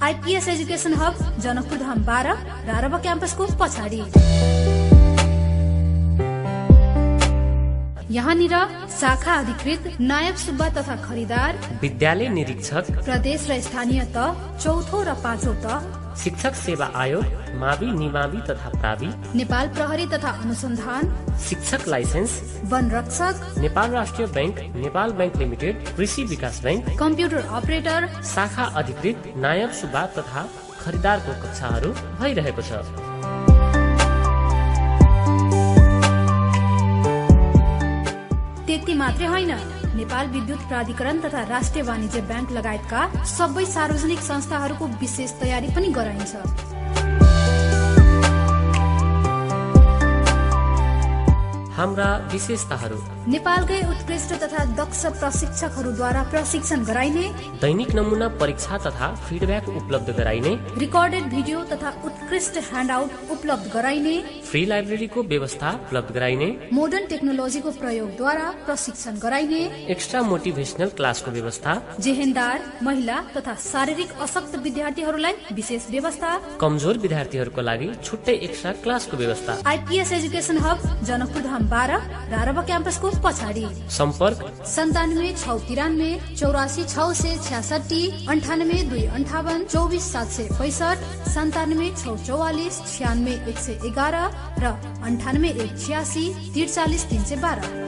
IPS education hub Janakpur Dham 12 रारवा क्याम्पसको पछाडि। यहाँनिर शाखा अधिकृत, नायब सुब्बा तथा खरिदार, विद्यालय निरीक्षक, प्रदेश र स्थानीय तह, चौथो र पाँचौं तह, शिक्षक सेवा आयोग, मावि, निमावि तथा प्रावि, नेपाल प्रहरी तथा अनुसन्धान, शिक्षक लाइसेन्स, वन रक्षक, नेपाल राष्ट्रिय बैंक, नेपाल बैंक लिमिटेड, कृषि विकास बैंक, कम्प्युटर अपरेटर, शाखा अधिकृत, नायब सुब्बा तथा खरिदारको कक्षाहरू भइरहेको छ। त्यति मात्रै होइन, नेपाल विद्युत प्राधिकरण तथा राष्ट्रिय वाणिज्य बैंक लगायतका सबै सार्वजनिक संस्थाहरूको विशेष तयारी पनि गराइन्छ। हाम्रा विशेषताहरू: नेपालकै उत्कृष्ट तथा दक्ष प्रशिक्षकहरूद्वारा प्रशिक्षण गराइने, दैनिक नमुना परीक्षा तथा फिडब्याक उपलब्ध गराइने, रिकर्डेड भिडियो तथा उत्कृष्ट ह्यान्डआउट उपलब्ध गराइने, फ्री लाइब्रेरीको व्यवस्था उपलब्ध गराइने, मोडर्न टेक्नोलोजीको प्रयोगद्वारा प्रशिक्षण गराइने, एक्स्ट्रा मोटिभेशनल क्लासको व्यवस्था, जेहेन्दार, महिला तथा शारीरिक अशक्त विद्यार्थीहरूलाई विशेष व्यवस्था, कमजोर विद्यार्थीहरूको लागि छुट्टै एक्स्ट्रा क्लासको व्यवस्था। IPS education hub Janakpur Dham 12 रारवा क्याम्पसको पछाडि। सम्पर्क 97 693 84 666 98 258 24 765 97 644 96 111 र 98 186 43 312।